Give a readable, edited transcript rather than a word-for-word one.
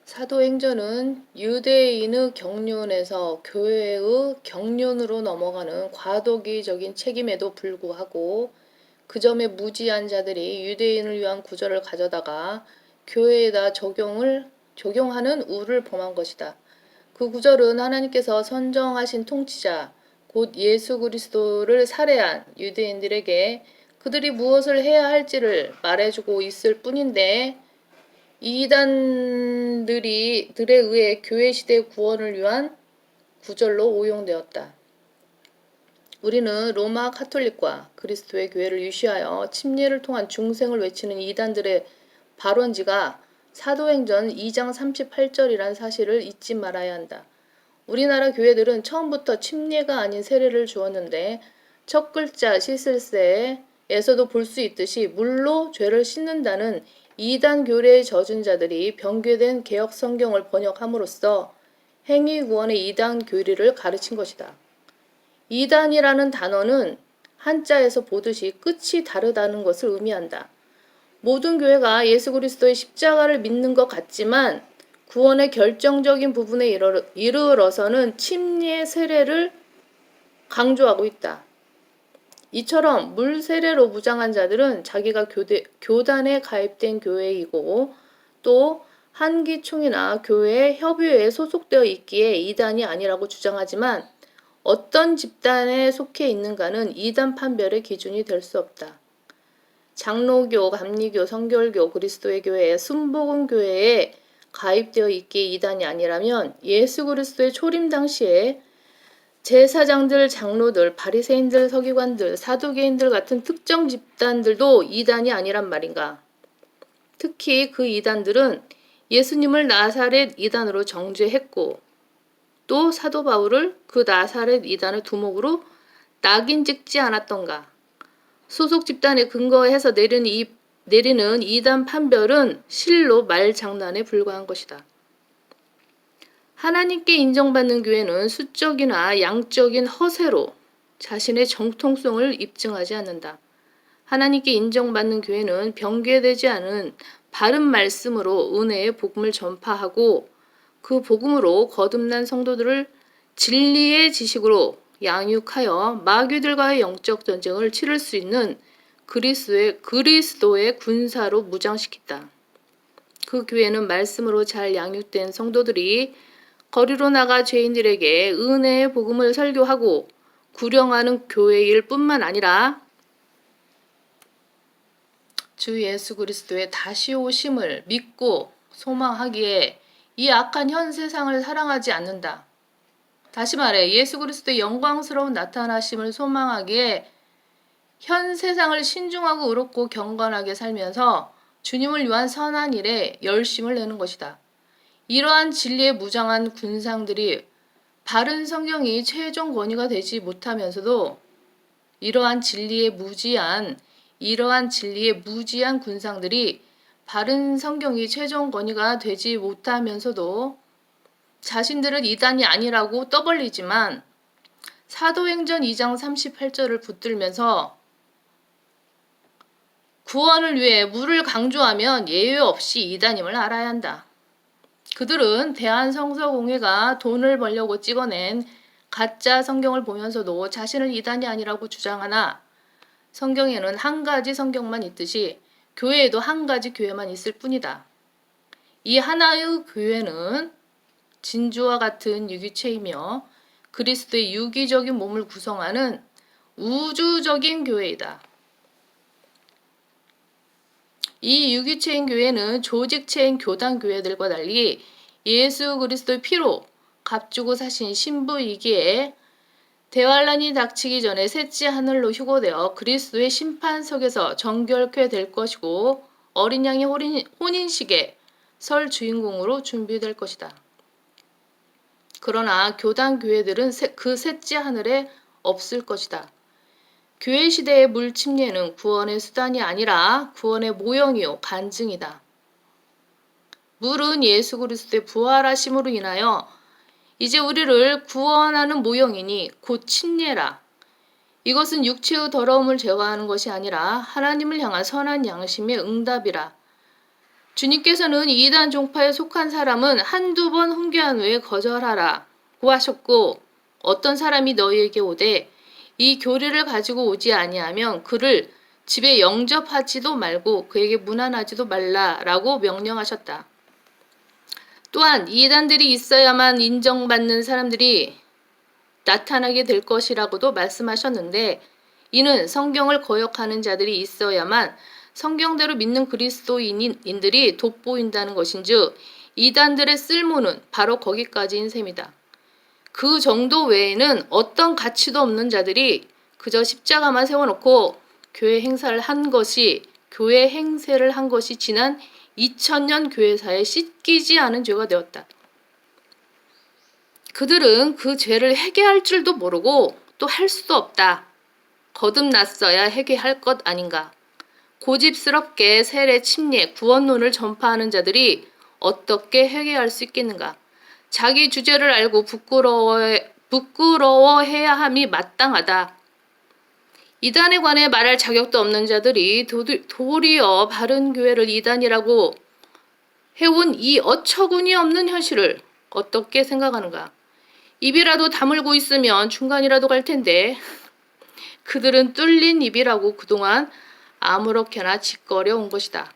사도행전은 유대인의 경륜에서 교회의 경륜으로 넘어가는 과도기적인 책임에도 불구하고 그 점에 무지한 자들이 유대인을 위한 구절을 가져다가 교회에다 적용하는 우를 범한 것이다. 그 구절은 하나님께서 선정하신 통치자 곧 예수 그리스도를 살해한 유대인들에게 그들이 무엇을 해야 할지를 말해주고 있을 뿐인데 이단들에 의해 교회 시대 구원을 위한 구절로 오용되었다. 우리는 로마 카톨릭과 그리스도의 교회를 유시하여 침례를 통한 중생을 외치는 이단들의 발원지가 사도행전 2장 38절이란 사실을 잊지 말아야 한다. 우리나라 교회들은 처음부터 침례가 아닌 세례를 주었는데 첫 글자 씻을세에서도 볼 수 있듯이 물로 죄를 씻는다는 이단 교례에 젖은 자들이 변개된 개혁 성경을 번역함으로써 행위구원의 이단 교리를 가르친 것이다. 이단이라는 단어는 한자에서 보듯이 끝이 다르다는 것을 의미한다. 모든 교회가 예수 그리스도의 십자가를 믿는 것 같지만 구원의 결정적인 부분에 이르러서는 침례 세례를 강조하고 있다. 이처럼 물 세례로 무장한 자들은 자기가 교단에 가입된 교회이고 또 한기총이나 교회 협의회에 소속되어 있기에 이단이 아니라고 주장하지만 어떤 집단에 속해 있는가는 이단 판별의 기준이 될 수 없다. 장로교, 감리교, 성결교, 그리스도의 교회, 순복음교회에 가입되어 있기에 이단이 아니라면 예수 그리스도의 초림 당시에 제사장들, 장로들, 바리새인들, 서기관들, 사두개인들 같은 특정 집단들도 이단이 아니란 말인가. 특히 그 이단들은 예수님을 나사렛 이단으로 정죄했고 또 사도 바울을 그 나사렛 이단의 두목으로 낙인 찍지 않았던가. 소속 집단에 근거해서 내리는 이단 판별은 실로 말장난에 불과한 것이다. 하나님께 인정받는 교회는 수적이나 양적인 허세로 자신의 정통성을 입증하지 않는다. 하나님께 인정받는 교회는 변개되지 않은 바른 말씀으로 은혜의 복음을 전파하고 그 복음으로 거듭난 성도들을 진리의 지식으로 양육하여 마귀들과의 영적 전쟁을 치를 수 있는 그리스도의 군사로 무장시킨다. 그 교회는 말씀으로 잘 양육된 성도들이 거리로 나가 죄인들에게 은혜의 복음을 설교하고 구령하는 교회일 뿐만 아니라 주 예수 그리스도의 다시 오심을 믿고 소망하기에 이 악한 현 세상을 사랑하지 않는다. 다시 말해 예수 그리스도의 영광스러운 나타나심을 소망하기에 현 세상을 신중하고 의롭고 경건하게 살면서 주님을 위한 선한 일에 열심을 내는 것이다. 이러한 진리에 무장한 군상들이 바른 성경이 최종 권위가 되지 못하면서도 이러한 진리에 무지한 군상들이 바른 성경이 최종 권위가 되지 못하면서도 자신들은 이단이 아니라고 떠벌리지만 사도행전 2장 38절을 붙들면서 구원을 위해 물을 강조하면 예외 없이 이단임을 알아야 한다. 그들은 대한성서공회가 돈을 벌려고 찍어낸 가짜 성경을 보면서도 자신은 이단이 아니라고 주장하나 성경에는 한 가지 성경만 있듯이 교회에도 한 가지 교회만 있을 뿐이다. 이 하나의 교회는 진주와 같은 유기체이며 그리스도의 유기적인 몸을 구성하는 우주적인 교회이다. 이 유기체인 교회는 조직체인 교단 교회들과 달리 예수 그리스도의 피로 값주고 사신 신부이기에 대환란이 닥치기 전에 셋째 하늘로 휴거되어 그리스도의 심판석에서 정결케 될 것이고 어린 양의 혼인식에 설 주인공으로 준비될 것이다. 그러나 교단 교회들은 그 셋째 하늘에 없을 것이다. 교회 시대의 물 침례는 구원의 수단이 아니라 구원의 모형이요 간증이다. 물은 예수 그리스도의 부활하심으로 인하여 이제 우리를 구원하는 모형이니 곧 침례라. 이것은 육체의 더러움을 제거하는 것이 아니라 하나님을 향한 선한 양심의 응답이라. 주님께서는 이단 종파에 속한 사람은 한두 번 훈계한 후에 거절하라고 하셨고, 어떤 사람이 너희에게 오되 이 교리를 가지고 오지 아니하면 그를 집에 영접하지도 말고 그에게 문안하지도 말라라고 명령하셨다. 또한 이단들이 있어야만 인정받는 사람들이 나타나게 될 것이라고도 말씀하셨는데, 이는 성경을 거역하는 자들이 있어야만 성경대로 믿는 그리스도인들이 돋보인다는 것인즉, 이단들의 쓸모는 바로 거기까지인 셈이다. 그 정도 외에는 어떤 가치도 없는 자들이 그저 십자가만 세워놓고 교회 행세를 한 것이 지난 2000년 교회사에 씻기지 않은 죄가 되었다. 그들은 그 죄를 회개할 줄도 모르고 또 할 수도 없다. 거듭났어야 회개할 것 아닌가. 고집스럽게 세례, 침례, 구원론을 전파하는 자들이 어떻게 회개할 수 있겠는가. 자기 주제를 알고 부끄러워해야 함이 마땅하다. 이단에 관해 말할 자격도 없는 자들이 도리어 바른 교회를 이단이라고 해온 이 어처구니 없는 현실을 어떻게 생각하는가. 입이라도 다물고 있으면 중간이라도 갈 텐데 그들은 뚫린 입이라고 그동안 아무렇게나 짓거려 온 것이다.